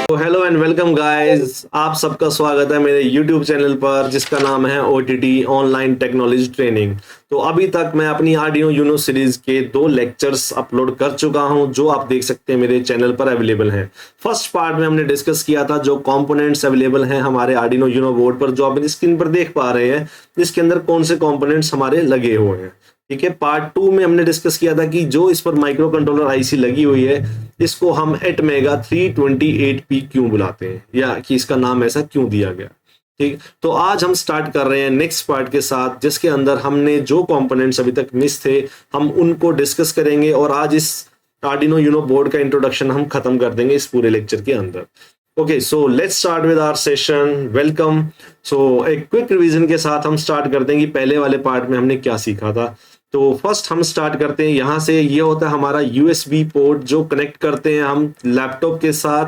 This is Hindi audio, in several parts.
तो हेलो एंड वेलकम गाइस, आप सबका स्वागत है मेरे YouTube चैनल पर जिसका नाम है OTT ऑनलाइन टेक्नोलॉजी ट्रेनिंग। तो अभी तक मैं अपनी आर्डिनो यूनो सीरीज के 2 लेक्चर्स अपलोड कर चुका हूं जो आप देख सकते हैं मेरे चैनल पर अवेलेबल हैं। फर्स्ट पार्ट में हमने डिस्कस किया था जो कंपोनेंट्स अवेलेबल हैं हमारे आर्डिनो यूनो बोर्ड पर, जो आप स्क्रीन पर देख पा रहे हैं, इसके अंदर कौन से कंपोनेंट्स हमारे लगे हुए हैं। ठीक है, पार्ट 2 में हमने डिस्कस किया था कि जो इस पर माइक्रो कंट्रोलर आईसी लगी हुई है इसको हम एटमेगा 328P क्यों बुलाते हैं, या कि इसका नाम ऐसा क्यों दिया गया। ठीक, तो आज हम स्टार्ट कर रहे हैं नेक्स्ट पार्ट के साथ जिसके अंदर हमने जो कंपोनेंट्स अभी तक मिस थे हम उनको डिस्कस करेंगे, और आज इस आर्डिनो यूनो बोर्ड का इंट्रोडक्शन हम खत्म कर देंगे इस पूरे लेक्चर के अंदर। Okay, so let's start with our session. Welcome. So एक क्विक रिवीजन के साथ हम स्टार्ट करते हैं कि पहले वाले पार्ट में हमने क्या सीखा था। तो फर्स्ट हम स्टार्ट करते हैं यहाँ से। ये होता है हमारा यूएसबी पोर्ट जो कनेक्ट करते हैं हम लैपटॉप के साथ,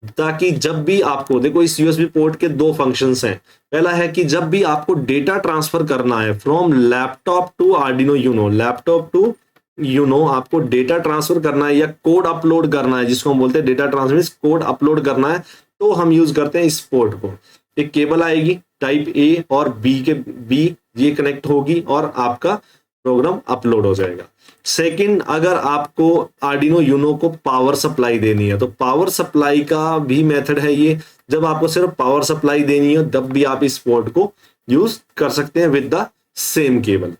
ताकि जब भी आपको, देखो इस यूएसबी पोर्ट के 2 फंक्शंस हैं। पहला है कि जब भी आपको डेटा ट्रांसफर करना है from laptop to Arduino Uno, laptop to Uno आपको डेटा ट्रांसफर करना है या कोड अपलोड करना है, जिसको हम बोलते हैं डेटा ट्रांसमिट, कोड अपलोड करना है, तो हम यूज करते हैं इस पोर्ट को। एक केबल आएगी टाइप ए और बी के, बी ये कनेक्ट होगी और आपका प्रोग्राम अपलोड हो जाएगा। सेकंड, अगर आपको आर्डिनो यूनो को पावर सप्लाई देनी है तो पावर सप्लाई का भी मेथड है ये। जब आपको सिर्फ पावर सप्लाई देनी है तब भी आप इस पोर्ट को यूज कर सकते हैं with the same cable.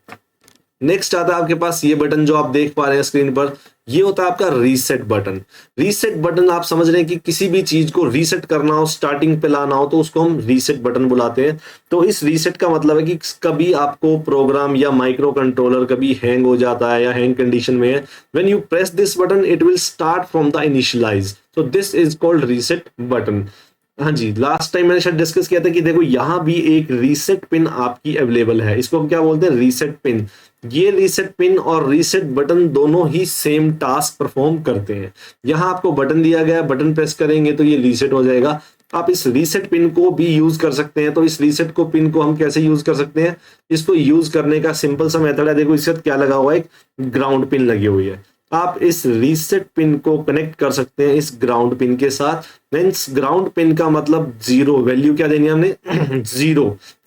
Next आता है आपके पास ये बटन जो आप देख पा रहे हैं स्क्रीन पर, ये होता है आपका रीसेट बटन। रीसेट बटन आप समझ रहे हैं कि किसी भी चीज को रीसेट करना हो, स्टार्टिंग पे लाना हो, तो उसको हम रीसेट बटन बुलाते हैं। तो इस रीसेट का मतलब है कि कभी आपको प्रोग्राम या माइक्रो कंट्रोलर कभी हैंग हो जाता है या हैंग कंडीशन में है, when you press this button it will start from the initialise, so this is called reset button. हाँ जी, लास्ट टाइम मैंने शायद डिस्कस किया था कि देखो यहां भी एक रीसेट पिन आपकी अवेलेबल है, इसको हम क्या बोलते हैं, रीसेट पिन। ये रीसेट पिन और रीसेट बटन दोनों ही सेम टास्क परफॉर्म करते हैं। यहां आपको बटन दिया गया, बटन प्रेस करेंगे तो ये रीसेट हो जाएगा। आप इस रीसेट पिन को भी यूज कर सकते हैं। तो इस रीसेट को पिन को हम कैसे यूज कर सकते हैं, इसको यूज करने का सिंपल सा मेथड है। देखो इसके साथ क्या लगा हुआ है, एक ग्राउंड पिन लगी हुई है। आप इस रीसेट पिन को कनेक्ट कर सकते हैं इस ग्राउंड पिन के साथ। मीन्स ग्राउंड पिन का मतलब जीरो, वैल्यू क्या देनी है हमने,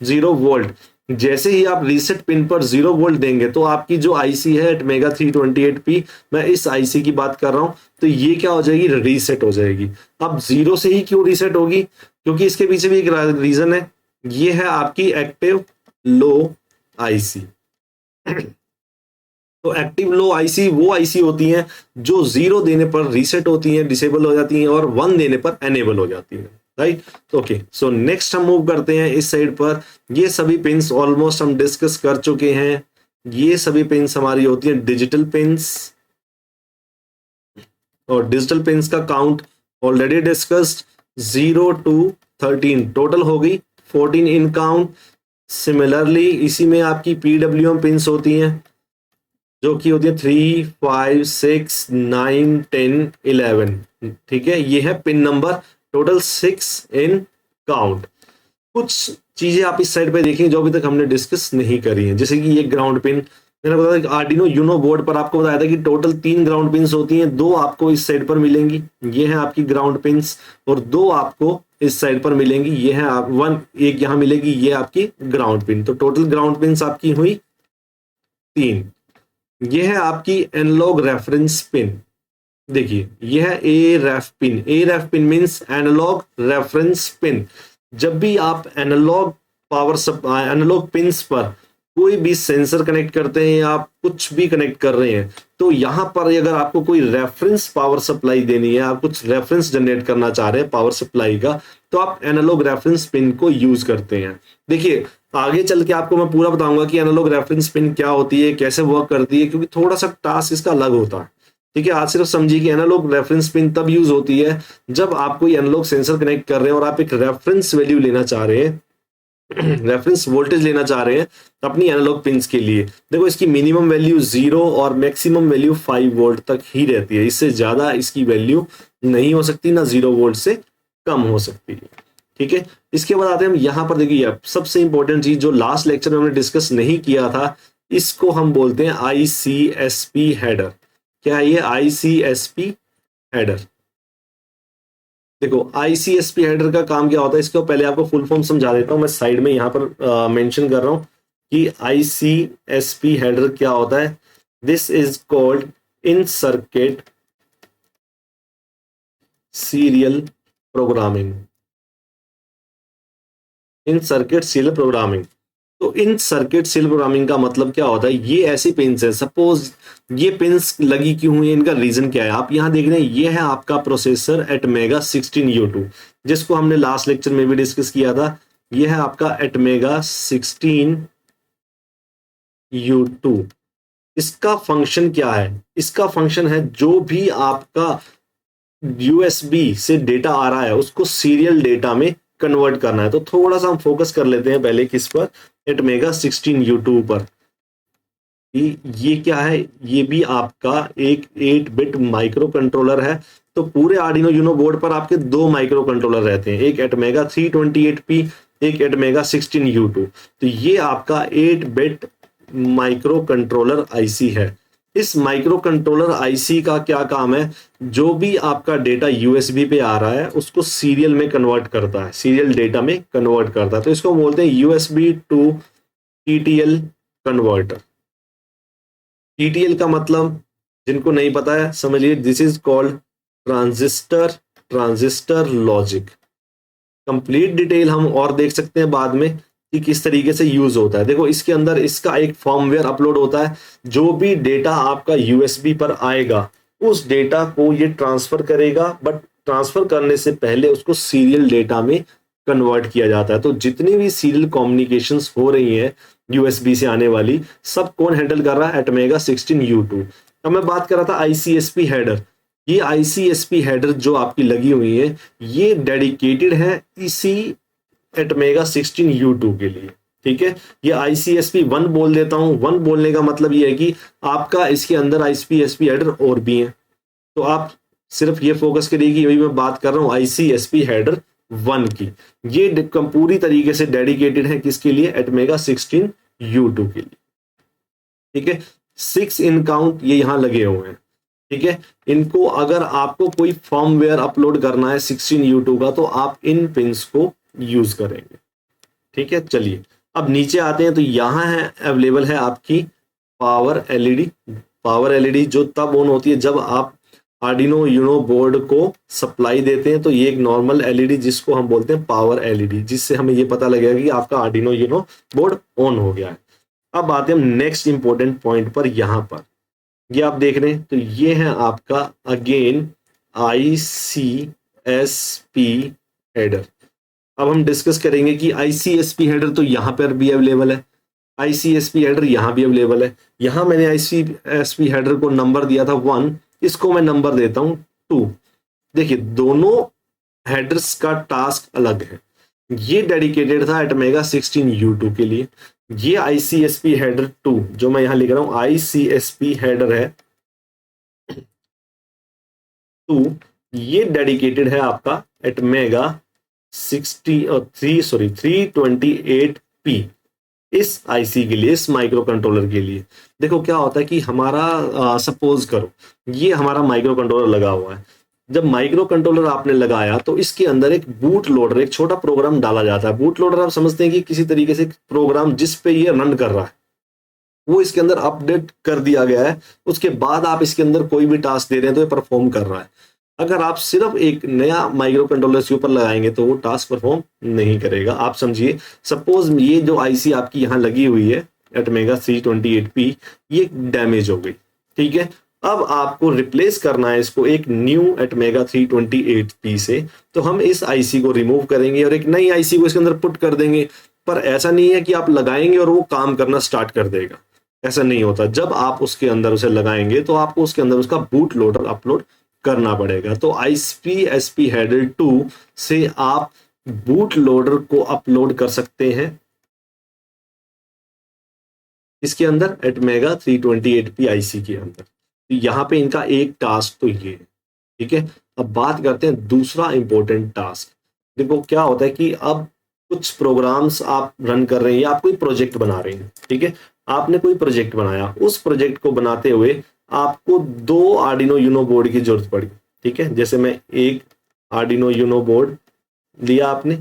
जीरो वोल्ट। जैसे ही आप रीसेट पिन पर 0 वोल्ट देंगे तो आपकी जो आईसी है एटमेगा 328P, मैं इस आईसी की बात कर रहा हूं, तो ये क्या हो जाएगी, रीसेट हो जाएगी। अब 0 से ही क्यों रीसेट होगी, क्योंकि इसके पीछे भी एक रीजन है। ये है आपकी एक्टिव लो आईसी। तो एक्टिव लो आईसी वो आईसी होती हैं जो 0 देने पर रीसेट होती हैं, डिसेबल हो जाती हैं, और 1 देने पर एनेबल हो जाती हैं। Right, okay. सो नेक्स्ट हम मूव करते हैं इस साइड पर। ये सभी पिंस ऑलमोस्ट हम डिस्कस कर चुके हैं। ये सभी पिंस हमारी होती हैं डिजिटल पिंस, और डिजिटल पिंस का count already discussed, 0 to 13 total हो गई, 14 इन काउंट। सिमिलरली इसी में आपकी पीडब्ल्यूएम पिंस होती हैं जो कि होती है 3, 5, 6, 9, 10, 11। ठीक है, ये है पिन नंबर, टोटल 6 इन काउंट। कुछ चीजें आप इस साइड पे देखें जो अभी तक हमने डिस्कस नहीं करी हैं, जैसे कि ये ग्राउंड पिन। मैंने बताया कि आर्डिनो यूनो बोर्ड पर आपको बताया था कि टोटल 3 ग्राउंड पिन्स होती हैं, 2 आपको इस साइड पर मिलेंगी, ये है आपकी ग्राउंड पिन्स, और 2 आपको इस साइड पर मिलेंगी, ये है आप 1, एक यहाँ मिलेगी, ये आपकी ग्राउंड पिन। तो टोटल ग्राउंड पिन्स आपकी हुई 3। ये है आपकी एनालॉग रेफरेंस पिन। देखिए ये है A ref pin. A ref pin means analog reference pin. जब भी आप analog power supply, analog pins पर कोई भी सेंसर कनेक्ट करते हैं या आप कुछ भी कनेक्ट कर रहे हैं, तो यहां पर अगर आपको कोई रेफरेंस पावर सप्लाई देनी है, आप कुछ रेफरेंस जनरेट करना चाह रहे हैं पावर सप्लाई का, तो आप एनालॉग रेफरेंस पिन को यूज करते हैं। देखिए आगे चल के आपको मैं पूरा बताऊंगा कि एनालॉग रेफरेंस पिन क्या होती है, कैसे वर्क करती है, क्योंकि थोड़ा सा टास्क इसका अलग होता है। ठीक है, आज सिर्फ समझिए कि एनालॉग रेफरेंस पिन तब यूज होती है जब आप कोई एनालॉग सेंसर कनेक्ट कर रहे हैं और आप एक रेफरेंस वैल्यू लेना चाह रहे हैं, रेफरेंस वोल्टेज लेना चाह रहे हैं अपनी एनालॉग पिंस के लिए। देखो इसकी मिनिमम वैल्यू 0 और मैक्सिमम वैल्यू 5 वोल्ट तक ही रहती है, इससे ज्यादा इसकी वैल्यू नहीं हो सकती, ना 0 वोल्ट से कम हो सकती है। ठीक है, इसके बाद आते हैं हम यहाँ पर। देखिए सबसे इंपॉर्टेंट चीज जो लास्ट लेक्चर में हमने डिस्कस नहीं किया था, इसको हम बोलते हैं ICSP हेडर। क्या है ये ICSP हेडर? देखो आईसीएसपी हेडर का काम क्या होता है, इसको पहले आपको फुल फॉर्म समझा देता हूँ। मैं साइड में यहाँ पर मेंशन कर रहा हूँ कि आईसीएसपी हेडर क्या होता है। This is called in circuit serial programming. In circuit serial programming. तो इन सर्किट सीरियल प्रोग्रामिंग का मतलब क्या होता है, ये ऐसी पिंस है, सपोज ये पिंस लगी क्यों हुई है, इनका रीजन क्या है। आप यहाँ देख रहे हैं ये है आपका प्रोसेसर एटमेगा 16U2, जिसको हमने लास्ट लेक्चर में भी डिस्कस किया था। ये है आपका एटमेगा 16U2। इसका फंक्शन क्या है, इसका फंक्शन है जो भी आपका यूएसबी से डेटा आ रहा है उसको सीरियल डेटा में कन्वर्ट करना है। तो थोड़ा सा हम फोकस कर लेते हैं पहले किस पर, एटमेगा 16U2 पर। ये क्या है, ये भी आपका एक 8 बिट माइक्रो कंट्रोलर है। तो पूरे आर्डिनो यूनो बोर्ड पर आपके दो माइक्रो कंट्रोलर रहते हैं, एक एटमेगा 328P, एक एटमेगा 16U2। तो ये आपका 8 बिट माइक्रो कंट्रोलर आईसी है। इस माइक्रो कंट्रोलर आईसी का क्या काम है, जो भी आपका डेटा यूएसबी पे आ रहा है उसको सीरियल में कन्वर्ट करता है, सीरियल डेटा में कन्वर्ट करता है। तो इसको बोलते हैं USB to TTL converter. TTL का मतलब जिनको नहीं पता है समझिए, this is called transistor transistor logic. Complete detail हम और देख सकते हैं बाद में कि किस तरीके से यूज होता है। देखो इसके अंदर इसका एक फॉर्मवेयर अपलोड होता है, जो भी डेटा आपका यूएसबी पर आएगा उस डेटा को ये ट्रांसफर करेगा, बट ट्रांसफर करने से पहले उसको सीरियल डेटा में कन्वर्ट किया जाता है। तो जितनी भी सीरियल कम्युनिकेशंस हो रही हैं यूएसबी से आने वाली, सब कौन हैंडल कर रहा है, एटमेगा 16U2। अब मैं बात कर रहा था आईसीएसपी हेडर। ये आईसीएसपी हेडर जो आपकी लगी हुई है ये डेडिकेटेड है इसी एटमेगा 16U2 के लिए, ठीक है। ये आईसीएसपी 1 बोल देता हूं। 1 बोलने का मतलब ये है कि आपका इसके अंदर आईसीएसपी हेडर और भी हैं, तो आप सिर्फ ये फोकस करिए कि अभी मैं बात कर रहा हूं आईसीएसपी हेडर 1 की। ये पूरी तरीके से डेडिकेटेड है किसके लिए, एटमेगा 16U2 के लिए, ठीक है। 6 इन काउंट ये यहां लगे हुए हैं, ठीक है। इनको अगर आपको कोई फॉर्मवेयर अपलोड करना है 16U2 का तो आप इन पिंस को यूज करेंगे, ठीक है। चलिए अब नीचे आते हैं, तो यहां है अवेलेबल है आपकी पावर एलईडी। पावर एलईडी जो तब ऑन होती है जब आप आर्डिनो यूनो बोर्ड को सप्लाई देते हैं। तो ये एक नॉर्मल एलईडी जिसको हम बोलते हैं पावर एलईडी, जिससे हमें ये पता लगेगा कि आपका आर्डिनो यूनो बोर्ड ऑन हो गया है। अब आते हैं हम नेक्स्ट इंपॉर्टेंट पॉइंट पर। यहां पर ये आप देख रहे हैं, तो ये है आपका अगेन आईसीएसपी हेडर। अब हम डिस्कस करेंगे कि आईसीएसपी हेडर तो यहां पर भी अवेलेबल है, आईसीएसपी हेडर यहां भी अवेलेबल है। यहां मैंने आईसीएसपी हेडर को नंबर दिया था 1, इसको मैं नंबर देता हूं 2। देखिए दोनों हेडर्स का टास्क अलग है। ये डेडिकेटेड था एटमेगा 16U2 के लिए। ये आईसीएसपी हेडर 2 जो मैं यहां लिख रहा हूं आईसीएसपी हेडर है 2, ये डेडिकेटेड है आपका एटमेगा 328P इस आईसी के लिए, इस माइक्रो कंट्रोलर के लिए। देखो क्या होता है कि हमारा सपोज करो ये हमारा माइक्रो कंट्रोलर लगा हुआ है। जब माइक्रो कंट्रोलर आपने लगाया तो इसके अंदर एक बूट लोडर, एक छोटा प्रोग्राम डाला जाता है। बूट लोडर आप समझते हैं कि किसी तरीके से प्रोग्राम जिस पे ये रन कर रहा है वो इसके अंदर अपडेट कर दिया गया है। उसके बाद आप इसके अंदर कोई भी टास्क दे रहे हैं तो ये परफॉर्म कर रहा है। अगर आप सिर्फ एक नया माइक्रो कंट्रोलर के ऊपर लगाएंगे तो वो टास्क परफॉर्म नहीं करेगा। आप समझिए सपोज ये जो आईसी आपकी यहाँ लगी हुई है एटमेगा 328P, ये डैमेज हो गई, ठीक है। अब आपको रिप्लेस करना है इसको एक न्यू एटमेगा 328P से। तो हम इस आईसी को रिमूव करेंगे और एक नई आईसी को इसके अंदर पुट कर देंगे। पर ऐसा नहीं है कि आप लगाएंगे और वो काम करना स्टार्ट कर देगा, ऐसा नहीं होता। जब आप उसके अंदर उसे लगाएंगे तो आपको उसके अंदर उसका बूट लोडर अपलोड करना पड़ेगा। तो आईसीएसपी हेडर 2 से आप बूट लोडर को अपलोड कर सकते हैं इसके अंदर एटमेगा 328P आईसी के अंदर। तो यहां पे इनका एक टास्क तो ये है, ठीक है। अब बात करते हैं दूसरा इंपॉर्टेंट टास्क। देखो क्या होता है कि अब कुछ प्रोग्राम्स आप रन कर रहे हैं या आप कोई प्रोजेक्ट बना रहे हैं, ठीक है। आपने कोई प्रोजेक्ट बनाया, उस प्रोजेक्ट को बनाते हुए आपको 2 आर्डिनो यूनो बोर्ड की जरूरत पड़ी, ठीक है। जैसे मैं एक आर्डिनो यूनो बोर्ड लिया आपने,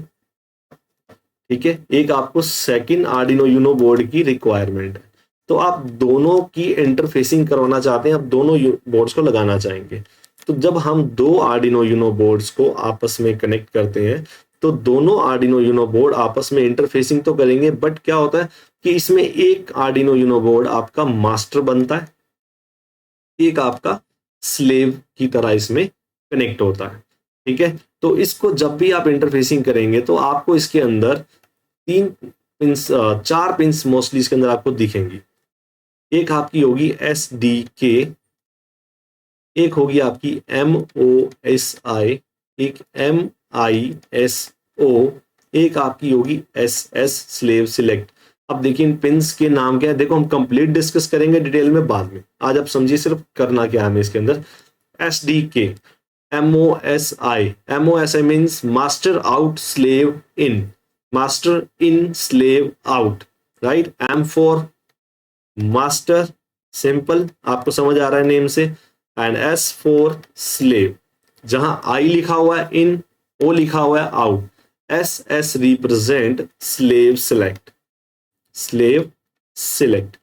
ठीक है, एक आपको सेकंड आर्डिनो यूनो बोर्ड की रिक्वायरमेंट है। तो आप दोनों की इंटरफेसिंग करवाना चाहते हैं, आप दोनों बोर्ड्स को लगाना चाहेंगे। तो जब हम दो आर्डिनो यूनो बोर्ड्स को आपस में कनेक्ट करते हैं तो दोनों आर्डिनो यूनो बोर्ड आपस में इंटरफेसिंग तो करेंगे, बट क्या होता है कि इसमें एक आर्डिनो यूनो बोर्ड आपका मास्टर बनता है, एक आपका स्लेव की तरह इसमें कनेक्ट होता है, ठीक है। तो इसको जब भी आप इंटरफेसिंग करेंगे तो आपको इसके अंदर तीन पिंस, चार पिंस मोस्टली इसके अंदर आपको दिखेंगी। एक आपकी होगी SDK, एक होगी आपकी MOSI, एक MISO, एक आपकी होगी SS स्लेव सिलेक्ट। अब देखिए इन पिंस के नाम क्या है, देखो हम कंप्लीट डिस्कस करेंगे डिटेल में बाद में, आज आप समझिए सिर्फ करना क्या है इसके अंदर। SDK, MOSI means master out slave in, master in slave out, right. M for master, simple, आपको समझ आ रहा है नेम से, एंड S फॉर स्लेव, जहां I लिखा हुआ है इन, O लिखा हुआ है out, SS represent slave select, slave select.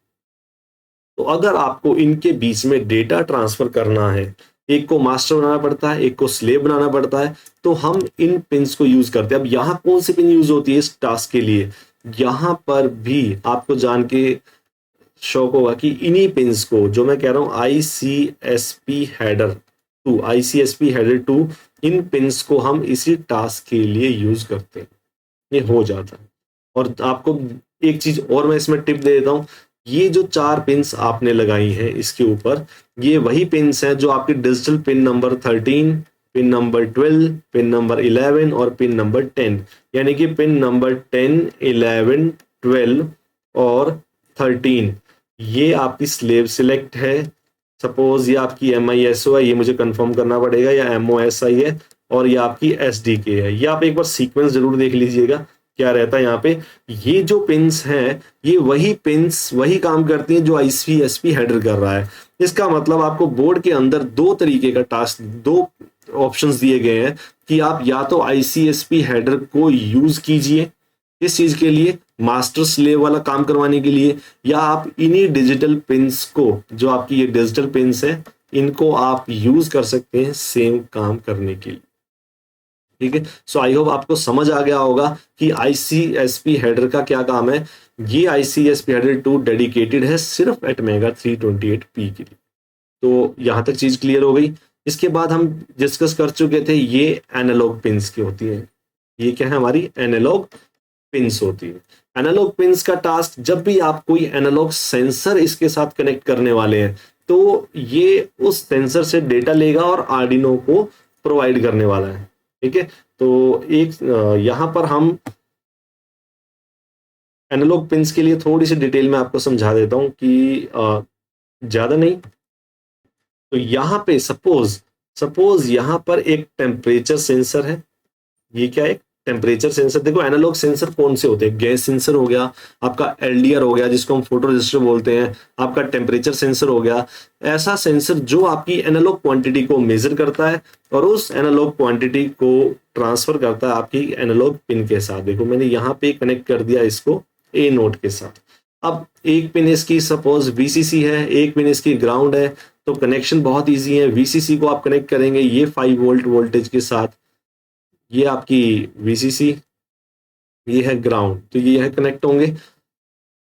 तो अगर आपको इनके बीच में डेटा ट्रांसफर करना है, एक को मास्टर बनाना पड़ता है, एक को स्लेव बनाना पड़ता है, तो हम इन पिंस को यूज करते हैं। अब यहां कौन सी पिन यूज होती है इस टास्क के लिए, यहां पर भी आपको जान के शौक होगा कि इन्हीं पिंस को, जो मैं कह रहा हूं ICSP हेडर 2, ICSP हेडर 2, इन पिंस को हम इसी टास्क के लिए यूज करते हैं, ये हो जाता है। और आपको एक चीज और मैं इसमें टिप दे देता हूं, ये जो चार पिंस आपने लगाई हैं इसके ऊपर, ये वही पिंस हैं जो आपके digital pin number 13, pin number 12, pin number 11 और पिन नंबर 10, यानी कि पिन नंबर 10, 11, 12 और 13 ये आपकी स्लेव सिलेक्ट है। सपोज ये आपकी MISO है, ये मुझे कंफर्म करना पड़ेगा, या MOSI है, और ये आपकी SDK है। ये आप एक बार सीक्वेंस जरूर देख लीजिएगा क्या रहता है यहाँ पे। ये जो पिंस हैं ये वही पिंस वही काम करती हैं जो ICSP हेडर कर रहा है। इसका मतलब आपको बोर्ड के अंदर दो तरीके का टास्क, दो ऑप्शंस दिए गए हैं कि आप या तो ICSP हेडर को यूज कीजिए इस चीज के लिए, मास्टर स्लेव वाला काम करवाने के लिए, या आप इन्हीं डिजिटल पिंस को, जो आपकी ये डिजिटल पिंस है, इनको आप यूज कर सकते हैं सेम काम करने के लिए, ठीक है। सो आई होप आपको समझ आ गया होगा कि ICSP हेडर का क्या काम है। ये ICSP हेडर 2 डेडिकेटेड है सिर्फ एटमेगा 328p के लिए। तो यहां तक चीज क्लियर हो गई। इसके बाद हम डिस्कस कर चुके थे ये एनालॉग पिंस की होती है, ये क्या है हमारी एनालॉग पिंस होती है। एनालॉग पिंस का टास्क, जब भी आप कोई एनालॉग सेंसर इसके साथ कनेक्ट करने वाले हैं तो ये उस सेंसर से डेटा लेगा और आर्डिनो को प्रोवाइड करने वाला है, ठीक है। तो एक यहां पर हम एनालॉग पिंस के लिए थोड़ी सी डिटेल में आपको समझा देता हूं कि ज्यादा नहीं। तो यहां पे सपोज यहां पर एक टेम्परेचर सेंसर है, ये क्या है टेम्परेचर सेंसर। देखो एनालॉग सेंसर कौन से होते हैं, गैस सेंसर हो गया, आपका LDR हो गया जिसको हम फोटो रजिस्टर बोलते हैं, आपका टेम्परेचर सेंसर हो गया। ऐसा सेंसर जो आपकी एनालॉग क्वांटिटी को मेजर करता है और उस एनालॉग क्वांटिटी को ट्रांसफर करता है आपकी एनालॉग पिन के साथ। देखो मैंने यहाँ पे कनेक्ट कर दिया इसको A नोड के साथ। अब एक पिन इसकी सपोज VCC है, एक पिन इसकी ग्राउंड है, तो कनेक्शन बहुत ईजी है। VCC को आप कनेक्ट करेंगे ये 5 वोल्ट वोल्टेज के साथ, ये आपकी VCC, ये है ग्राउंड, तो ये है कनेक्ट होंगे।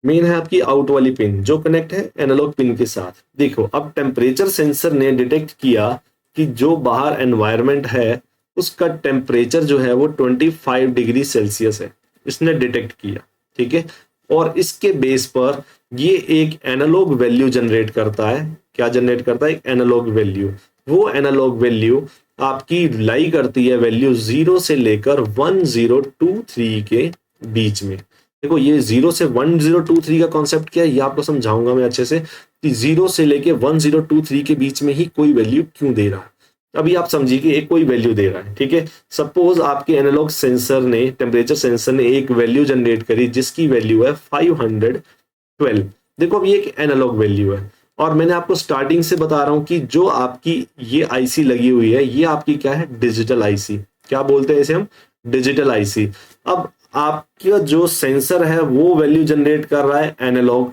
मेन है आपकी आउट वाली पिन जो कनेक्ट है एनालॉग पिन के साथ। देखो अब टेम्परेचर सेंसर ने डिटेक्ट किया कि जो बाहर एनवायरनमेंट है उसका टेम्परेचर जो है वो 25 डिग्री सेल्सियस है, इसने डिटेक्ट किया, ठीक है। और इसके बेस पर ये एक एनालॉग वैल्यू जनरेट करता है। क्या जनरेट करता है, एक एनालॉग वैल्यू। वो एनालॉग वैल्यू आपकी लाई करती है वैल्यू 0 से लेकर 1023 के बीच में। देखो ये 0 से 1023 का कॉन्सेप्ट क्या है ये आपको समझाऊंगा मैं अच्छे से, कि 0 से लेके 1023 के बीच में ही कोई वैल्यू क्यों दे रहा है। अभी आप समझिए कि एक कोई वैल्यू दे रहा है, ठीक है। सपोज आपके एनालॉग सेंसर ने, टेम्परेचर सेंसर ने एक वैल्यू जनरेट करी जिसकी वैल्यू है 512। देखो अब ये एक एनालॉग वैल्यू है और मैंने आपको स्टार्टिंग से बता रहा हूं कि जो आपकी ये आईसी लगी हुई है ये आपकी क्या है, डिजिटल आईसी। क्या बोलते हैं इसे हम? Digital IC. अब आपका जो सेंसर है वो वैल्यू जनरेट कर रहा है एनालॉग,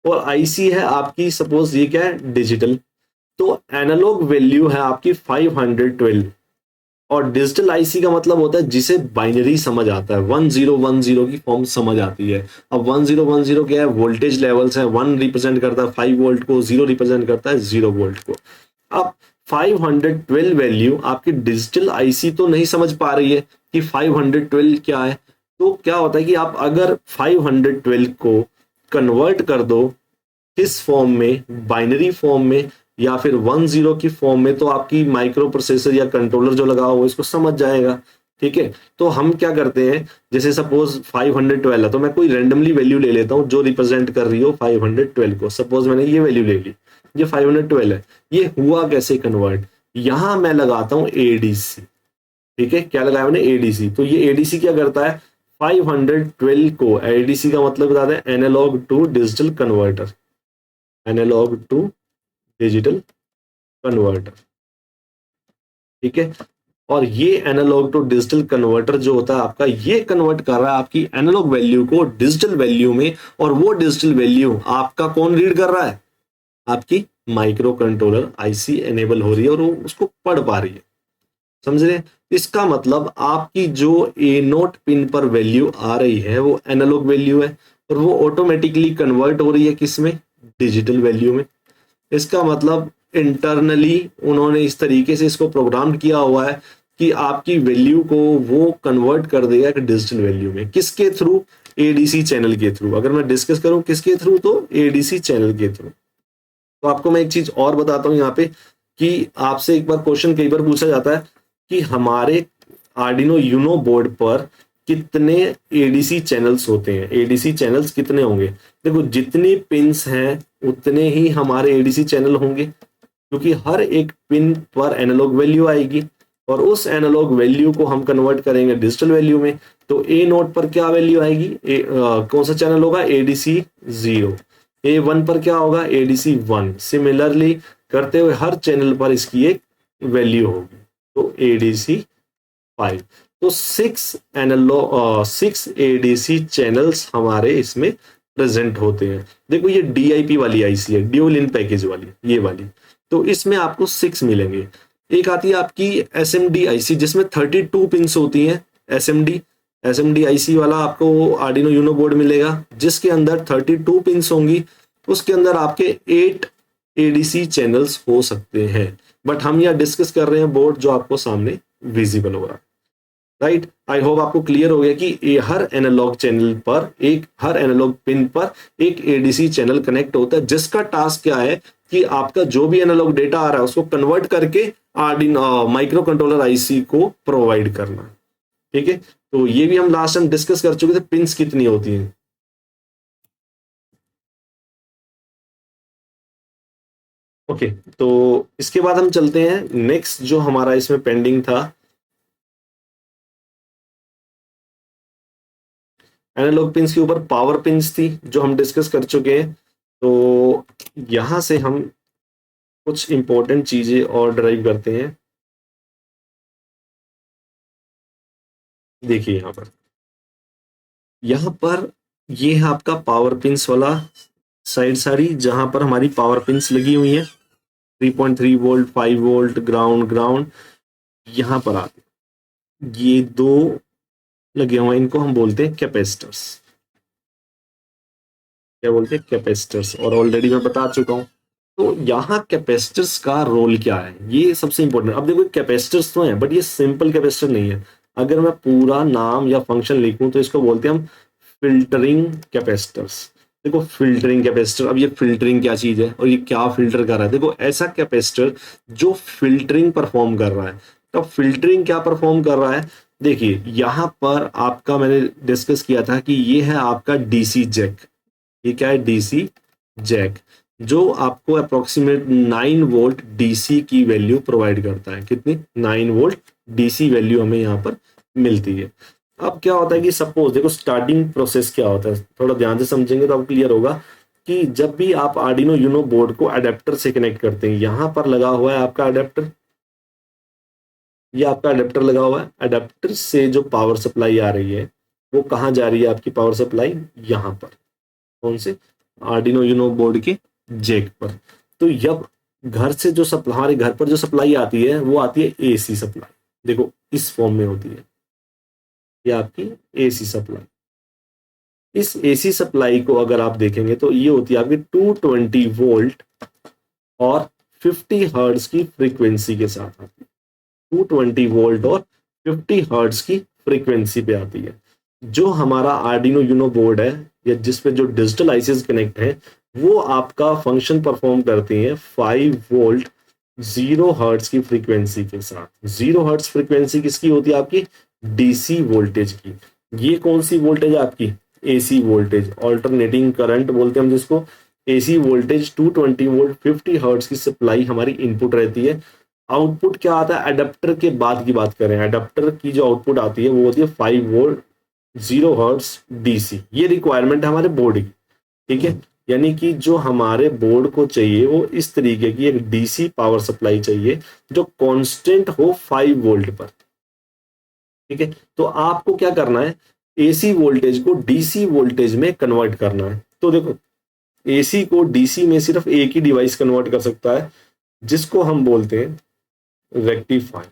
और आईसी है आपकी, सपोज ये क्या है? डिजिटल। तो एनालॉग वैल्यू है आपकी 512, और डिजिटल आईसी का मतलब होता है जिसे बाइनरी समझ आता है, 1010 की फॉर्म समझ आती है। अब 1010 क्या है? वोल्टेज लेवल्स है, 1 रिप्रेजेंट करता है 5 वोल्ट को, 0 रिप्रेजेंट करता है 0 वोल्ट को। अब 512 वैल्यू आपकी डिजिटल आईसी तो नहीं समझ पा रही है कि 512 क्या है। तो क्या होता है कि आप अगर 512 को कन्वर्ट कर दो किस फॉर्म में? बाइनरी फॉर्म में या फिर 10 की फॉर्म में, तो आपकी माइक्रो प्रोसेसर या कंट्रोलर जो लगा हो इसको समझ जाएगा। ठीक है, तो हम क्या करते हैं, जैसे सपोज 512 है तो मैं कोई रैंडमली वैल्यू ले लेता हूं जो रिप्रेजेंट कर रही हो 512 को। सपोज मैंने ये वैल्यू ले ली, ये 512 है। ये हुआ कैसे कन्वर्ट? यहां मैं लगाता हूं एडीसी। ठीक है, क्या लगाया मैंने? एडीसी। तो ये एडीसी क्या करता है? 512 को, एडीसी का मतलब बताते हैं analogue to digital converter, analogue to digital converter. ठीक है, और ये एनालॉग टू डिजिटल कन्वर्टर जो होता है आपका, ये कन्वर्ट कर रहा है आपकी एनालॉग वैल्यू को डिजिटल वैल्यू में, और वो डिजिटल वैल्यू आपका कौन रीड कर रहा है? आपकी माइक्रो कंट्रोलर आईसी एनेबल हो रही है और वो उसको पढ़ पा रही है। समझ रहे हैं? इसका मतलब आपकी जो ए नोट पिन पर वैल्यू आ रही है वो एनालॉग वैल्यू है, और वो ऑटोमेटिकली कन्वर्ट हो रही है किसमें? डिजिटल वैल्यू में। इसका मतलब इंटरनली उन्होंने इस तरीके से इसको प्रोग्राम किया हुआ है कि आपकी वैल्यू को वो कन्वर्ट कर देगा एक डिजिटल वैल्यू में। किसके थ्रू? एडीसी चैनल के थ्रू। अगर मैं डिस्कस करूं किसके थ्रू, तो एडीसी चैनल के थ्रू। तो आपको मैं एक चीज और बताता हूं यहाँ पे, कि आपसे एक बार क्वेश्चन कई बार पूछा जाता है कि हमारे आर्डिनो यूनो बोर्ड पर कितने एडीसी चैनल्स होते हैं? एडीसी चैनल्स कितने होंगे? देखो, जितनी पिंस हैं उतने ही हमारे एडीसी चैनल होंगे, क्योंकि हर एक पिन पर एनालॉग वैल्यू आएगी, और उस एनालॉग वैल्यू को हम कन्वर्ट करेंगे डिजिटल वैल्यू में। तो ए नोट पर क्या वैल्यू आएगी? कौन सा चैनल होगा? एडीसी 0। ए वन पर क्या होगा? एडीसी 1। सिमिलरली करते हुए हर चैनल पर इसकी एक वैल्यू होगी, तो एडीसी 5। तो 6 एडीसी चैनल्स हमारे इसमें प्रेजेंट होते हैं। देखो, ये डीआईपी वाली आईसी है, ड्यूल इन पैकेज वाली, ये वाली। तो इसमें आपको 6 मिलेंगे। एक आती है आपकी एसएमडी आईसी जिसमें 32 पिंस होती हैं। एसएमडी एसएमडी आईसी वाला आपको आर्डिनो यूनो बोर्ड मिलेगा जिसके अंदर 32 पिंस होंगी। उसके अंदर आपके 8 एडीसी चैनल्स हो सकते हैं, बट हम यहाँ डिस्कस कर रहे हैं बोर्ड जो आपको सामने विजिबल हो रहा है। राइट, आई होप आपको क्लियर हो गया कि हर एनालॉग चैनल पर, हर एनालॉग पिन पर एक एडीसी चैनल कनेक्ट होता है, जिसका टास्क क्या है कि आपका जो भी एनालॉग डेटा आ रहा है उसको कन्वर्ट करके आर्डिनो माइक्रो कंट्रोलर आईसी को प्रोवाइड करना। ठीक है, तो ये भी हम लास्ट टाइम डिस्कस कर चुके थे, पिंस कितनी होती हैं। ओके, तो इसके बाद हम चलते हैं नेक्स्ट जो हमारा इसमें पेंडिंग था, एनालॉग पिंस के ऊपर पावर पिंस थी जो हम डिस्कस कर चुके हैं। तो यहां से हम कुछ इंपॉर्टेंट चीजें और ड्राइव करते हैं। देखिए यहाँ पर ये है आपका पावर पिंस वाला साइड सारी, जहां पर हमारी पावर पिंस लगी हुई है। 3.3 वोल्ट, 5 वोल्ट, ग्राउंड ग्राउंड। यहाँ पर आते ये दो लगे हुए हैं, इनको हम बोलते हैं कैपेसिटर्स। क्या बोलते हैं? कैपेसिटर्स। और ऑलरेडी मैं बता चुका हूं। तो यहाँ कैपेसिटर्स का रोल क्या है, ये सबसे इंपॉर्टेंट। अब देखो, कैपेसिटर्स तो हैं बट ये सिंपल कैपेसिटर नहीं है। अगर मैं पूरा नाम या फंक्शन लिखूं तो इसको बोलते हैं हम फिल्टरिंग कैपेसिटर्स। देखो, फिल्टरिंग कैपेसिटर, अब ये फिल्टरिंग क्या चीज है और ये क्या फिल्टर कर रहा है? देखो, ऐसा कैपेसिटर जो फिल्टरिंग परफॉर्म कर रहा है। तो फिल्टरिंग क्या परफॉर्म कर रहा है? देखिए, यहां पर आपका मैंने डिस्कस किया था कि ये है आपका डीसी जैक। ये क्या है? डीसी जैक, जो आपको अप्रोक्सीमेट 9 वोल्ट डीसी की वैल्यू प्रोवाइड करता है। कितनी? 9 वोल्ट डीसी वैल्यू हमें यहाँ पर मिलती है। अब क्या होता है कि सपोज देखो, स्टार्टिंग प्रोसेस क्या होता है, थोड़ा ध्यान से समझेंगे तो आपको क्लियर होगा कि जब भी आप आर्डिनो यूनो बोर्ड को अडेप्टर से कनेक्ट करते हैं, यहां पर लगा हुआ है आपका अडेप्टर। ये आपका अडेप्टर लगा हुआ है, अडेप्टर से जो पावर सप्लाई आ रही है वो कहाँ जा रही है आपकी पावर सप्लाई, यहाँ पर, कौन से, आर्डिनो यूनो बोर्ड के जैक पर। तो जब घर से जो सप्लाई, हमारे घर पर जो सप्लाई आती है वो आती है एसी सप्लाई, देखो इस फॉर्म में होती है, ये आपकी एसी सप्लाई। इस एसी सप्लाई को अगर आप देखेंगे तो ये होती है आपकी 220 वोल्ट और 50 हर्ट्ज की फ्रीक्वेंसी के साथ आती है, 220 वोल्ट और 50 हर्ट्ज की फ्रीक्वेंसी पे आती है। जो हमारा आर्डिनो यूनो बोर्ड है या जिस पे जो डिजिटल आईसीज कनेक्ट है वो आपका फंक्शन परफॉर्म करती है 5 वोल्ट 0 हर्ट्ज की फ्रीक्वेंसी के साथ। 0 हर्ट्ज फ्रीक्वेंसी किसकी होती है आपकी, डीसी वोल्टेज की। ये कौन सी वोल्टेज है आपकी, एसी वोल्टेज, ऑल्टरनेटिंग करंट बोलते हैं हम जिसको। एसी वोल्टेज 220 वोल्ट 50 हर्ट्ज की सप्लाई हमारी इनपुट रहती है। आउटपुट क्या आता है, अडेप्टर के बाद की बात करें, अडेप्टर की जो आउटपुट आती है वो होती है 5 वोल्ट 0 हर्ट्ज डीसी। ये रिक्वायरमेंट है हमारे बोर्ड की, ठीक है। यानी कि जो हमारे बोर्ड को चाहिए वो इस तरीके की एक डीसी पावर सप्लाई चाहिए जो कांस्टेंट हो 5 वोल्ट पर, ठीक है। तो आपको क्या करना है, एसी वोल्टेज को डीसी वोल्टेज में कन्वर्ट करना है। तो देखो एसी को डीसी में सिर्फ एक ही डिवाइस कन्वर्ट कर सकता है जिसको हम बोलते हैं रेक्टिफायर।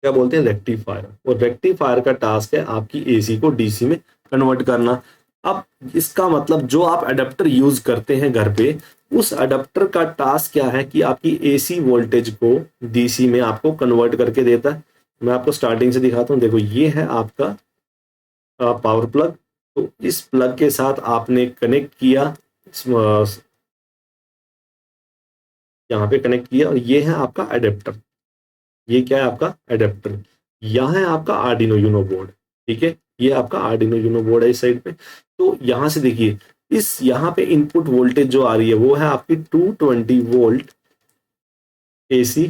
क्या बोलते हैं, रेक्टिफायर। और रेक्टिफायर का टास्क है आपकी एसी को डीसी में कन्वर्ट करना। अब इसका मतलब जो आप अडेप्टर यूज करते हैं घर पे, उस अडेप्टर का टास्क क्या है कि आपकी एसी वोल्टेज को डीसी में आपको कन्वर्ट करके देता है। मैं आपको स्टार्टिंग से दिखाता हूँ, देखो ये है आपका पावर प्लग। तो इस प्लग के साथ आपने कनेक्ट किया, यहाँ पे कनेक्ट किया, और ये है आपका अडेप्टर। ये क्या है आपका अडेप्टर। यहाँ है आपका आर्डिनो यूनो बोर्ड, ठीक है। ये आपका आर्डिनो यूनो बोर्ड है इस साइड पे। तो यहाँ से देखिए इस यहाँ पे इनपुट वोल्टेज जो आ रही है वो है आपकी 220 volt AC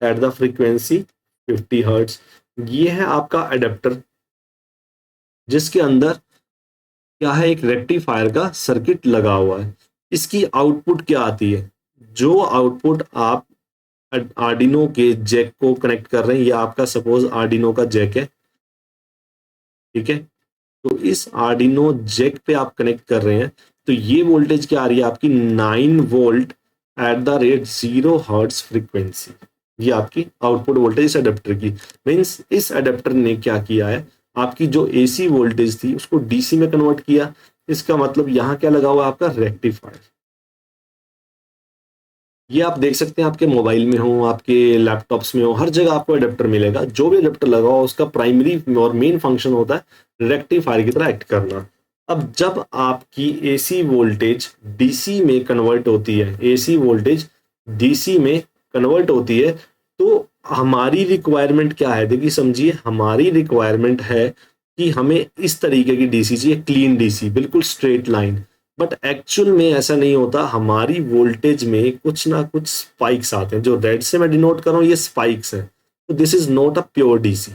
at the frequency 50 hertz. ये है आपका अडेप्टर जिसके अंदर क्या है, एक रेक्टिफायर का सर्किट लगा हुआ है। इसकी आउटपुट क्या आती है, जो आउटपुट आप आर्डिनो के जैक को कनेक्ट कर रहे हैं, ये आपका सपोज आर्डिनो का जैक है, ठीक है। तो इस आर्डिनो जैक पे आप कनेक्ट कर रहे हैं, तो ये वोल्टेज क्या आ रही है आपकी 9 volt at the rate 0 hertz frequency. ये आपकी आउटपुट वोल्टेज इस अडेप्टर की। मीन्स इस अडेप्टर ने क्या किया है, आपकी जो एसी वोल्टेज थी उसको डीसी में कन्वर्ट किया। इसका मतलब यहाँ क्या लगा हुआ है आपका रेक्टिफायर। ये आप देख सकते हैं आपके मोबाइल में हो, आपके लैपटॉप्स में हो, हर जगह आपको अडेप्टर मिलेगा। जो भी अडेप्टर लगा हो उसका प्राइमरी और मेन फंक्शन होता है रेक्टिफायर की तरह एक्ट करना। अब जब आपकी एसी वोल्टेज डीसी में कन्वर्ट होती है, एसी वोल्टेज डीसी में कन्वर्ट होती है, तो हमारी रिक्वायरमेंट क्या है, देखिए समझिए, हमारी रिक्वायरमेंट है कि हमें इस तरीके की डीसी चाहिए, क्लीन डीसी, बिल्कुल स्ट्रेट लाइन। बट एक्चुअल में ऐसा नहीं होता, हमारी वोल्टेज में कुछ ना कुछ स्पाइक्स आते हैं। जो रेड से मैं डिनोट कर रहा हूँ ये स्पाइक्स हैं। तो this is not a pure DC,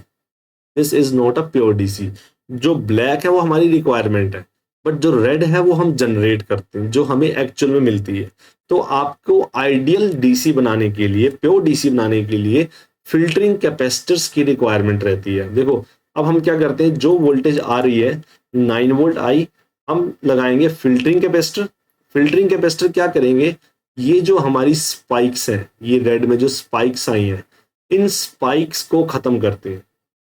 this is not a pure DC. जो ब्लैक है वो हमारी रिक्वायरमेंट है, बट जो रेड है वो हम जनरेट करते हैं, जो हमें एक्चुअल में मिलती है। तो आपको आइडियल डीसी बनाने के लिए, प्योर डीसी बनाने के लिए फिल्टरिंग कैपेसिटर्स की रिक्वायरमेंट रहती है। देखो अब हम क्या करते हैं, जो वोल्टेज आ रही है 9 वोल्ट आई, हम लगाएंगे फिल्टरिंग कैपेसिटर। फिल्टरिंग कैपेसिटर क्या करेंगे, ये जो हमारी स्पाइक्स हैं, ये रेड में जो स्पाइक्स आई हैं, इन स्पाइक्स को खत्म करते हैं।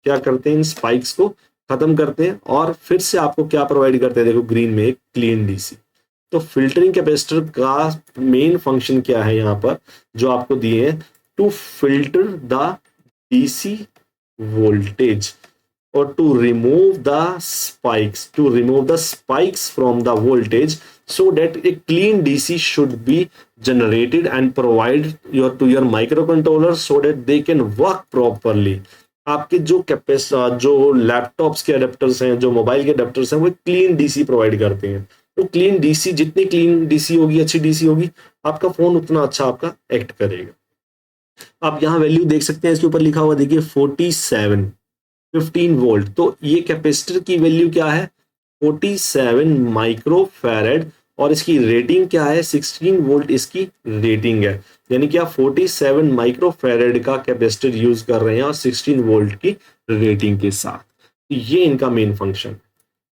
क्या करते हैं, इन स्पाइक्स को खत्म करते हैं और फिर से आपको क्या प्रोवाइड करते हैं, देखो ग्रीन में एक क्लीन डीसी। तो फिल्टरिंग कैपेसिटर का मेन फंक्शन क्या है यहाँ पर जो आपको दिए हैं, to filter the DC voltage or to remove the spikes from the voltage so that a clean DC should be generated and provide to your microcontroller so that they can work properly। आपके जो लैपटॉप्स के अडेप्टर्स हैं, जो मोबाइल के अडेप्टर्स हैं, वो क्लीन डीसी प्रोवाइड करते हैं। तो क्लीन डीसी, जितनी क्लीन डीसी होगी, अच्छी डीसी होगी, आपका फोन उतना अच्छा आपका एक्ट करेगा। आप यहाँ वैल्यू देख सकते हैं, इसके ऊपर लिखा हुआ देखिए 15 वोल्ट। तो ये कैपेसिटर की वैल्यू क्या है, 47 माइक्रो फैरेड और इसकी रेटिंग क्या है, 16 वोल्ट इसकी रेटिंग है, यानी कि आप 47 माइक्रोफैरेड का कैपेसिटर यूज कर रहे हैं और 16 वोल्ट की रेटिंग के साथ। ये इनका मेन फंक्शन,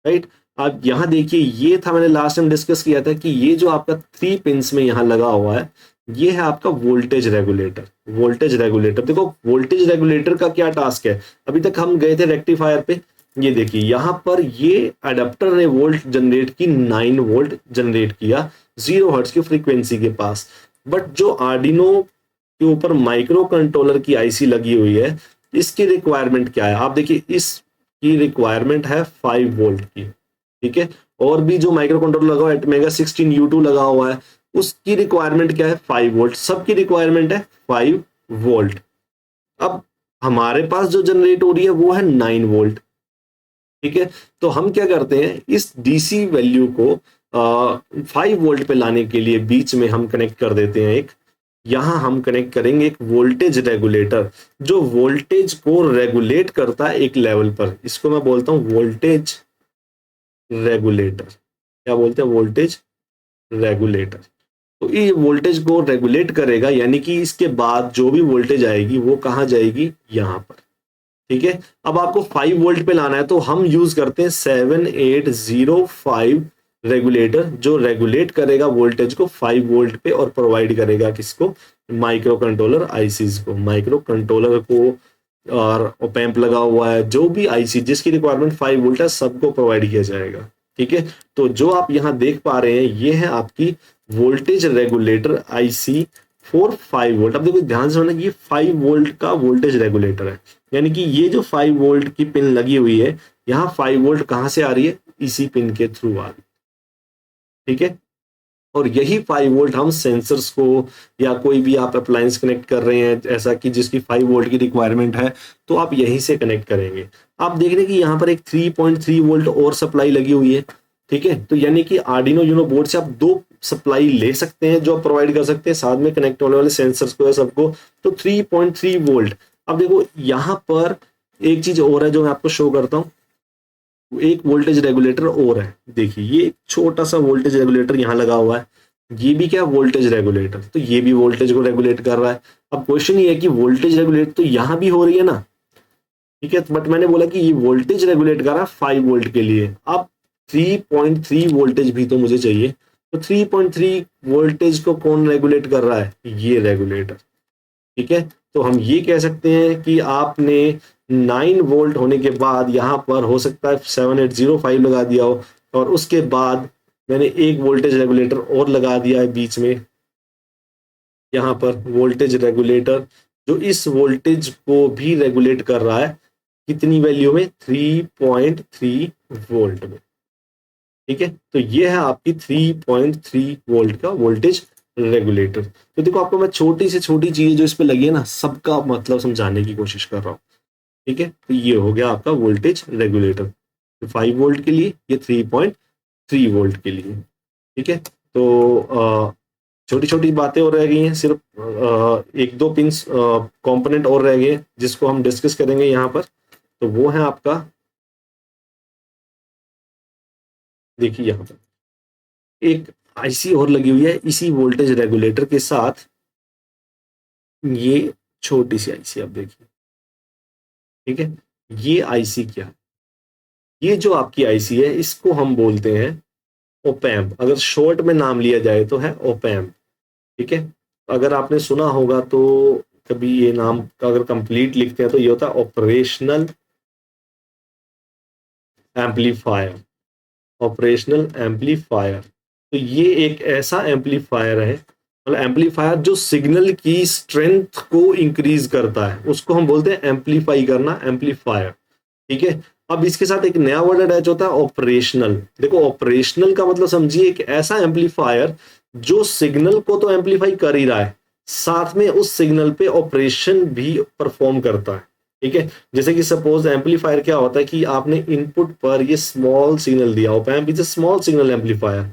राइट। आप यहाँ देखिए, ये था मैंने लास्ट टाइम डिस्कस किया था कि ये जो आपका 3 पिंस में यहाँ लगा हुआ है, ये है आपका वोल्टेज रेगुलेटर। वोल्टेज रेगुलेटर, देखो वोल्टेज रेगुलेटर का क्या टास्क है। अभी तक हम गए थे रेक्टिफायर पे, ये देखिए यहाँ पर ये अडेप्टर ने वोल्ट जनरेट की, 9 वोल्ट जनरेट किया 0 हर्ट्ज की फ्रीक्वेंसी के पास। बट जो आर्डिनो के ऊपर माइक्रो कंट्रोलर की आईसी लगी हुई है, इसकी रिक्वायरमेंट क्या है, आप देखिए इसकी रिक्वायरमेंट है 5 वोल्ट की, ठीक है। और भी जो माइक्रो कंट्रोलर लगा हुआ है, मेगा 16U2 लगा हुआ है, उसकी रिक्वायरमेंट क्या है, 5 वोल्ट। सबकी रिक्वायरमेंट है 5 वोल्ट। अब हमारे पास जो जनरेट हो रही है वो है 9 वोल्ट, ठीक है। तो हम क्या करते हैं, इस डीसी वैल्यू को 5 वोल्ट पे लाने के लिए बीच में हम कनेक्ट कर देते हैं एक, यहां हम कनेक्ट करेंगे एक वोल्टेज रेगुलेटर, जो वोल्टेज को रेगुलेट करता है एक लेवल पर। इसको मैं बोलता हूं वोल्टेज रेगुलेटर। क्या बोलते हैं, वोल्टेज रेगुलेटर। तो ये वोल्टेज को रेगुलेट करेगा, यानी कि इसके बाद जो भी वोल्टेज आएगी वो कहां जाएगी, यहां पर, ठीक है। अब आपको 5 वोल्ट पे लाना है तो हम यूज करते हैं 7805 रेगुलेटर, जो रेगुलेट करेगा वोल्टेज को 5 वोल्ट पे और प्रोवाइड करेगा किसको, माइक्रो कंट्रोलर आईसीज को, माइक्रो कंट्रोलर को और ओपैम्प लगा हुआ है, जो भी आईसी जिसकी रिक्वायरमेंट 5 वोल्ट है सबको प्रोवाइड किया जाएगा, ठीक है। तो जो आप यहां देख पा रहे हैं ये है आपकी voltage regulator IC for 5 volt. अब देखो ध्यान से होना, ये 5 वोल्ट का वोल्टेज रेगुलेटर है, यानी कि ये जो 5 वोल्ट की पिन लगी हुई है, यहां 5 वोल्ट कहां से आ रही है, इसी पिन के थ्रू आ रही है, ठीक है। और यही 5 वोल्ट हम सेंसर्स को या कोई भी आप अप्लायंस कनेक्ट कर रहे हैं ऐसा कि जिसकी 5 वोल्ट की रिक्वायरमेंट है, तो आप यहीं से कनेक्ट करेंगे। आप देख रहे हैं कि यहाँ पर एक 3.3 वोल्ट और सप्लाई लगी हुई है, ठीक है। तो यानी कि आर्डिनो यूनो बोर्ड से आप 2 सप्लाई ले सकते हैं जो आप प्रोवाइड कर सकते हैं, साथ में कनेक्ट होने वाले सेंसर्स को या सबको। तो 3.3 वोल्ट। अब देखो यहाँ पर एक चीज और है जो मैं आपको शो करता हूँ, एक वोल्टेज रेगुलेटर और है। देखिए ये छोटा सा वोल्टेज रेगुलेटर यहाँ लगा हुआ है, ये भी क्या वोल्टेज रेगुलेटर, तो ये भी वोल्टेज को रेगुलेट कर रहा है। अब क्वेश्चन ये है कि वोल्टेज रेगुलेट तो यहाँ भी हो रही है ना, ठीक है, बट मैंने बोला कि ये वोल्टेज रेगुलेट कर रहा है 5 वोल्ट के लिए। अब 3.3 वोल्टेज भी तो मुझे चाहिए, तो 3.3 वोल्टेज को कौन रेगुलेट कर रहा है, ये रेगुलेटर, ठीक है। तो हम ये कह सकते हैं कि आपने 9 वोल्ट होने के बाद यहाँ पर हो सकता है 7805 लगा दिया हो, और उसके बाद मैंने एक वोल्टेज रेगुलेटर और लगा दिया है बीच में, यहाँ पर वोल्टेज रेगुलेटर जो इस वोल्टेज को भी रेगुलेट कर रहा है, कितनी वैल्यू में, 3.3 वोल्ट में, ठीक है। तो ये है आपकी 3.3 वोल्ट का वोल्टेज रेगुलेटर। तो देखो आपको मैं छोटी से छोटी चीजें जो इस पे लगी है ना, सबका मतलब समझाने की कोशिश कर रहा हूँ, ठीक है। तो ये हो गया आपका वोल्टेज रेगुलेटर, 5 वोल्ट के लिए, ये 3.3 वोल्ट के लिए, ठीक है। तो छोटी छोटी बातें और रह गई हैं, सिर्फ 1-2 पिंस कंपोनेंट और रह गए जिसको हम डिस्कस करेंगे यहाँ पर। तो वो है आपका, देखिए यहाँ पर एक आईसी और लगी हुई है इसी वोल्टेज रेगुलेटर के साथ, ये छोटी सी आईसी आप देखिए, ठीक है। ये आईसी क्या है, ये जो आपकी आईसी है इसको हम बोलते हैं ओपैम्प, अगर शॉर्ट में नाम लिया जाए तो है ओपैम्प, ठीक है। अगर आपने सुना होगा तो कभी ये नाम का अगर कंप्लीट लिखते हैं तो ये होता है ऑपरेशनल एम्पलीफायर, ऑपरेशनल एम्पलीफायर। तो ये एक ऐसा एम्पलीफायर है, मतलब एम्पलीफायर जो सिग्नल की स्ट्रेंथ को इंक्रीज करता है, उसको हम बोलते हैं एम्पलीफाई करना, एम्पलीफायर, ठीक है। अब इसके साथ एक नया वर्ड अटैच होता है ऑपरेशनल। देखो ऑपरेशनल का मतलब समझिए एक ऐसा एम्पलीफायर जो सिग्नल को तो एम्पलीफाई कर ही रहा है, साथ में उस सिग्नल पे ऑपरेशन भी परफॉर्म करता है, ठीक है। जैसे कि सपोज एम्पलीफायर क्या होता है कि आपने इनपुट पर ये स्मॉल सिग्नल दिया, op-amp is a small signal amplifier,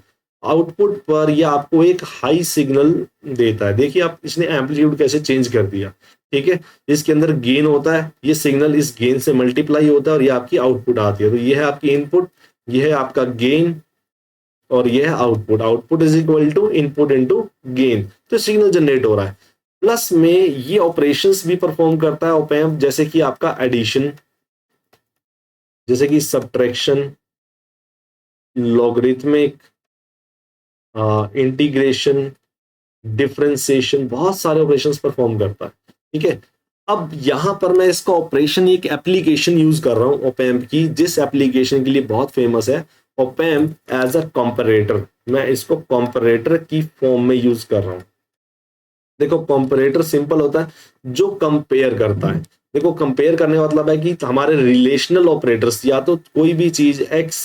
output पर ये आपको एक हाई सिग्नल देता है। देखिए आप इसने एम्पलीट्यूड कैसे चेंज कर दिया, ठीक है। इसके अंदर गेन होता है, ये सिग्नल इस गेन से मल्टीप्लाई होता है और ये आपकी आउटपुट आती है। तो ये है आपकी इनपुट, ये है आपका गेन, और ये है output. Output is equal to input into gain. तो सिग्नल जनरेट हो रहा है। प्लस में ये ऑपरेशंस भी परफॉर्म करता है ऑप एम्प, जैसे कि आपका एडिशन, जैसे कि सब्ट्रैक्शन, लॉगरिथमिक, इंटीग्रेशन, डिफरेंशिएशन, बहुत सारे ऑपरेशंस परफॉर्म करता है। ठीक है, अब यहां पर मैं इसका ऑपरेशन, एक एप्लीकेशन यूज कर रहा हूं ओपैम्प की, जिस एप्लीकेशन के लिए बहुत फेमस है ओपैम्प एज अ कंपैरेटर। मैं इसको कंपैरेटर की फॉर्म में यूज कर रहा हूं। देखो कंपैरेटर सिंपल होता है, जो कंपेयर करता है। देखो कंपेयर करने का मतलब है कि हमारे रिलेशनल ऑपरेटर्स, या तो कोई भी चीज एक्स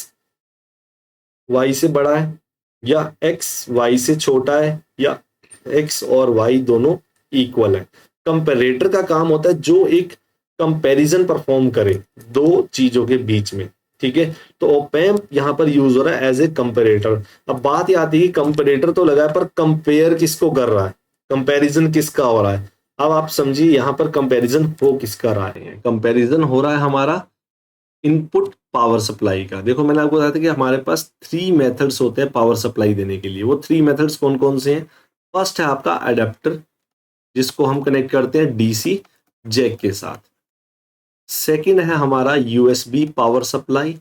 वाई से बड़ा है, या एक्स वाई से छोटा है, या एक्स और वाई दोनों इक्वल है। कंपैरेटर का काम होता है जो एक कंपैरिजन परफॉर्म करे दो चीजों के बीच में। ठीक है, तो ओपैम्प यहां पर यूज हो रहा है एज ए कंपैरेटर। अब बात ये आती है कि कंपैरेटर तो लगा है, पर कंपेयर किसको कर रहा है, कंपैरिजन किसका हो रहा है। अब आप समझिए यहां पर कंपैरिजन हो किसका रहा है। कंपैरिजन हो रहा है हमारा इनपुट पावर सप्लाई का। देखो मैंने आपको बताया था कि हमारे पास 3 मेथड्स होते हैं पावर सप्लाई देने के लिए। वो 3 मेथड्स कौन कौन से हैं? फर्स्ट है आपका अडेप्टर, जिसको हम कनेक्ट करते हैं डीसी जैक के साथ। सेकंड है हमारा यूएसबी पावर सप्लाई।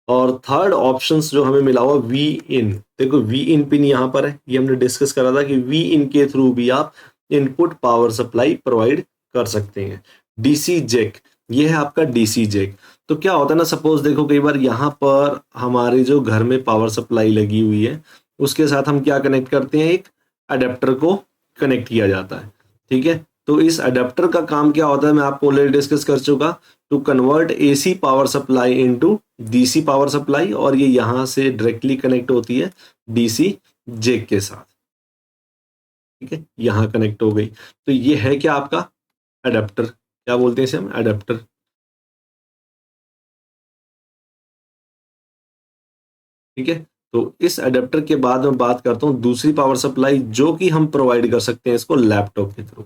और थर्ड ऑप्शंस जो हमें मिला हुआ वी इन। देखो वी इन पिन यहां पर है, ये हमने डिस्कस करा था कि वी इन के थ्रू भी आप इनपुट पावर सप्लाई प्रोवाइड कर सकते हैं। डीसी जैक, ये है आपका डीसी जैक। तो क्या होता है ना, सपोज देखो कई बार यहाँ पर हमारे जो घर में पावर सप्लाई लगी हुई है, उसके साथ हम क्या कनेक्ट करते हैं, एक अडेप्टर को कनेक्ट किया जाता है। ठीक है, तो इस अडेप्टर का काम क्या होता है, मैं आपको ऑलरेडी डिस्कस कर चुका, to convert AC power supply into DC power supply. और ये यहां से डायरेक्टली कनेक्ट होती है डीसी जैक के साथ। ठीक है, यहां कनेक्ट हो गई। तो ये है क्या आपका अडेप्टर, क्या बोलते हैं इसे हम, अडेप्टर। ठीक है, तो इस अडेप्टर के बाद मैं बात करता हूं दूसरी पावर सप्लाई जो कि हम प्रोवाइड कर सकते हैं इसको लैपटॉप के थ्रू।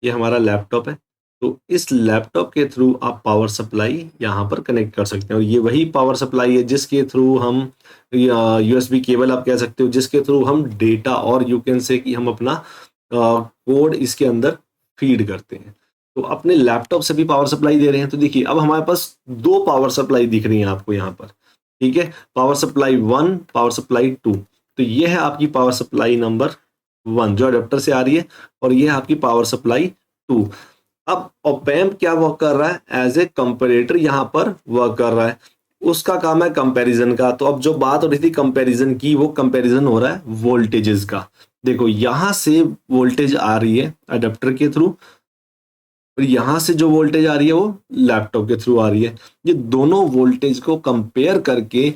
ये हमारा लैपटॉप है, तो इस लैपटॉप के थ्रू आप पावर सप्लाई यहाँ पर कनेक्ट कर सकते हैं। और ये वही पावर सप्लाई है जिसके थ्रू हम, यूएसबी केबल आप कह सकते हो, जिसके थ्रू हम डेटा और यू कैन से कि हम अपना कोड इसके अंदर फीड करते हैं। तो अपने लैपटॉप से भी पावर सप्लाई दे रहे हैं। तो देखिए अब हमारे पास 2 पावर सप्लाई दिख रही हैं आपको यहाँ पर। ठीक है, पावर सप्लाई 1, पावर सप्लाई 2। तो ये है आपकी पावर सप्लाई नंबर 1 जो अडेप्टर से आ रही है, और ये है आपकी पावर सप्लाई 2। अब ओपैम्प क्या वर्क कर रहा है, एज ए कंपैरेटर यहां पर वर्क कर रहा है। उसका काम है कंपैरिजन का। तो अब जो बात हो रही थी कंपैरिजन की, वो कंपैरिजन हो रहा है वोल्टेजेस का। देखो यहां से वोल्टेज आ रही है अडेप्टर के थ्रू, और यहां से जो वोल्टेज आ रही है वो लैपटॉप के थ्रू आ रही है। ये दोनों वोल्टेज को कंपेयर करके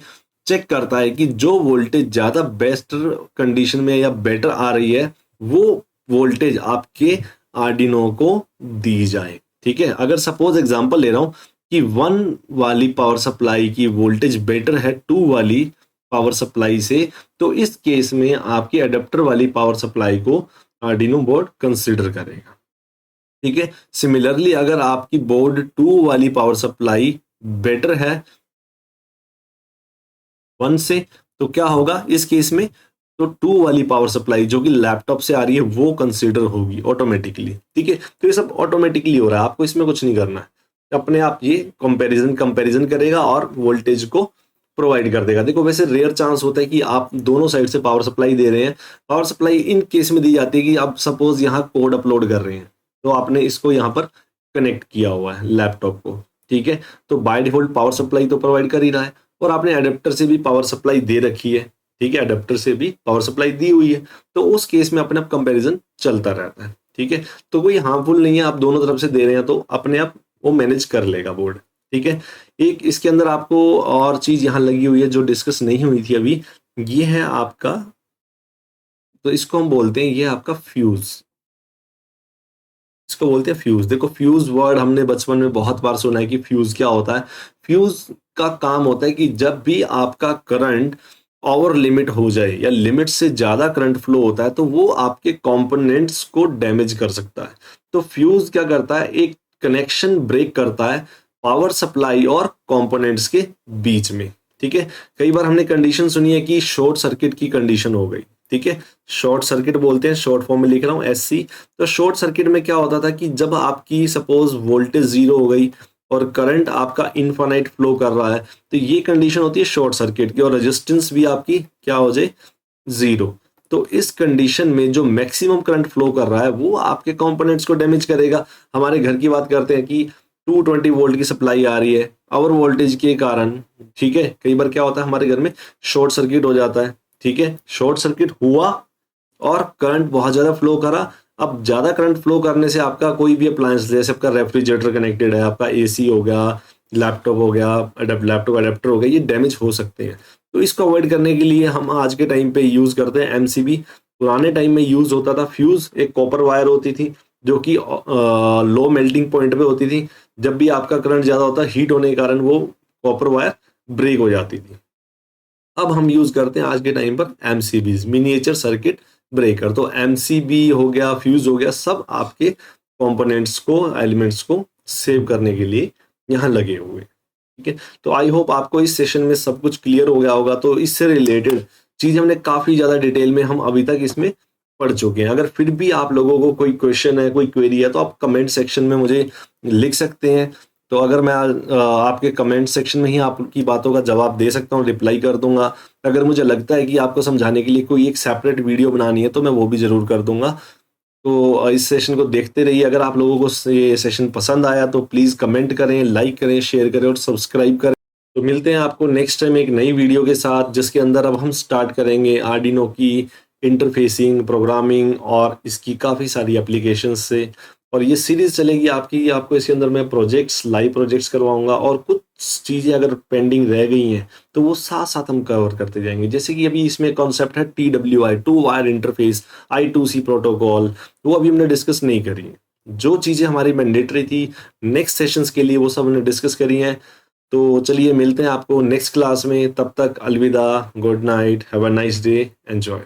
चेक करता है कि जो वोल्टेज ज्यादा बेस्ट कंडीशन में या बेटर आ रही है, वो वोल्टेज आपके आर्डिनो को दी जाए। ठीक है, अगर सपोज एग्जांपल ले रहा हूं कि 1 वाली पावर सप्लाई की वोल्टेज बेटर है 2 वाली पावर सप्लाई से, तो इस केस में आपकी अडेप्टर वाली पावर सप्लाई को आर्डिनो बोर्ड कंसिडर करेगा। ठीक है, सिमिलरली अगर आपकी बोर्ड 2 वाली पावर सप्लाई बेटर है 1 से, तो क्या होगा इस केस में, तो 2 वाली पावर सप्लाई जो कि लैपटॉप से आ रही है वो कंसीडर होगी ऑटोमेटिकली। ठीक है, तो ये सब ऑटोमेटिकली हो रहा है, आपको इसमें कुछ नहीं करना है। अपने आप ये कंपैरिजन करेगा और वोल्टेज को प्रोवाइड कर देगा। देखो वैसे रेयर चांस होता है कि आप दोनों साइड से पावर सप्लाई दे रहे हैं। पावर सप्लाई इन केस में दी जाती है कि आप सपोज यहाँ कोड अपलोड कर रहे हैं, तो आपने इसको यहाँ पर कनेक्ट किया हुआ है लैपटॉप को। ठीक है, तो बाय डिफॉल्ट पावर सप्लाई तो प्रोवाइड कर ही रहा है, और आपने अडेप्टर से भी पावर सप्लाई दे रखी है। ठीक है, अडेप्टर से भी पावर सप्लाई दी हुई है, तो उस केस में अपने आप कंपैरिजन चलता रहता है। ठीक है, तो कोई हार्मफुल नहीं है, आप दोनों तरफ से दे रहे हैं तो अपने आप वो मैनेज कर लेगा बोर्ड। ठीक है, एक इसके अंदर आपको और चीज यहाँ लगी हुई है जो डिस्कस नहीं हुई थी अभी, ये है आपका, तो इसको हम बोलते हैं, ये आपका फ्यूज, इसको बोलते हैं फ्यूज। देखो फ्यूज वर्ड हमने बचपन में बहुत बार सुना है कि फ्यूज क्या होता है। फ्यूज का काम होता है कि जब भी आपका करंट ओवर लिमिट हो जाए या लिमिट से ज्यादा करंट फ्लो होता है, तो वो आपके कंपोनेंट्स को डैमेज कर सकता है। तो फ्यूज क्या करता है, एक कनेक्शन ब्रेक करता है पावर सप्लाई और कंपोनेंट्स के बीच में। ठीक है। कई बार हमने कंडीशन सुनी है कि शॉर्ट सर्किट की कंडीशन हो गई, ठीक है। शॉर्ट सर्किट बोलते हैं, शॉर्ट फॉर्म में लिख रहा हूँ SC। तो शॉर्ट सर्किट में क्या होता था कि जब आपकी सपोज वोल्टेज जीरो हो गई और करंट आपका इनफाइनाइट फ्लो कर रहा है, तो ये कंडीशन होती है शॉर्ट सर्किट की, और रेजिस्टेंस भी आपकी क्या हो जाए, जीरो। तो इस कंडीशन में जो मैक्सिमम करंट फ्लो कर रहा है वो आपके कंपोनेंट्स को डैमेज करेगा। हमारे घर की बात करते हैं कि 220 वोल्ट की सप्लाई आ रही है, ओवर वोल्टेज के कारण, ठीक है। कई बार क्या होता है हमारे घर में शॉर्ट सर्किट हो जाता है, ठीक है। शॉर्ट सर्किट हुआ और करंट बहुत ज्यादा फ्लो करा। अब ज्यादा करंट फ्लो करने से आपका कोई भी अप्लायंस, जैसे आपका रेफ्रिजरेटर कनेक्टेड है, आपका AC हो गया, लैपटॉप हो गया, लैपटॉप अडेप्टर हो गया, ये डैमेज हो सकते हैं। तो इसको अवॉइड करने के लिए हम आज के टाइम पे यूज करते हैं MCB। पुराने टाइम में यूज होता था फ्यूज, एक कॉपर वायर होती थी जो कि लो मेल्टिंग पॉइंट पे होती थी। जब भी आपका करंट ज्यादा होता, हीट होने के कारण वो कॉपर वायर ब्रेक हो जाती थी। अब हम यूज करते हैं आज के टाइम पर MCBs, मिनिएचर सर्किट ब्रेकर। तो MCB हो गया, फ्यूज हो गया, सब आपके कंपोनेंट्स को, एलिमेंट्स को सेव करने के लिए यहाँ लगे हुए, ठीक है। तो आई होप आपको इस सेशन में सब कुछ क्लियर हो गया होगा। तो इससे रिलेटेड चीज हमने काफी ज्यादा डिटेल में हम अभी तक इसमें पढ़ चुके हैं। अगर फिर भी आप लोगों को कोई क्वेश्चन है, कोई क्वेरी है, तो आप कमेंट सेक्शन में मुझे लिख सकते हैं। तो अगर मैं आपके कमेंट सेक्शन में ही आपकी बातों का जवाब दे सकता हूँ, रिप्लाई कर दूंगा। अगर मुझे लगता है कि आपको समझाने के लिए कोई एक सेपरेट वीडियो बनानी है तो मैं वो भी जरूर कर दूंगा। तो इस सेशन को देखते रहिए। अगर आप लोगों को ये सेशन पसंद आया तो प्लीज कमेंट करें, लाइक करें, शेयर करें और सब्सक्राइब करें। तो मिलते हैं आपको नेक्स्ट टाइम एक नई वीडियो के साथ, जिसके अंदर अब हम स्टार्ट करेंगे आर्डिनो की इंटरफेसिंग, प्रोग्रामिंग और इसकी काफ़ी सारी एप्लीकेशंस से। और ये सीरीज चलेगी आपकी, आपको इसके अंदर मैं प्रोजेक्ट्स, लाइव प्रोजेक्ट्स करवाऊंगा, और कुछ चीज़ें अगर पेंडिंग रह गई हैं तो वो साथ साथ हम कवर करते जाएंगे। जैसे कि अभी इसमें कॉन्सेप्ट है TWI, two wire interface, I2C protocol, वो अभी हमने डिस्कस नहीं करी है। जो चीज़ें हमारी मैंडेटरी थी नेक्स्ट सेशंस के लिए, वो सब हमने डिस्कस करी हैं। तो चलिए मिलते हैं आपको नेक्स्ट क्लास में। तब तक अलविदा, good night, have a nice day, enjoy.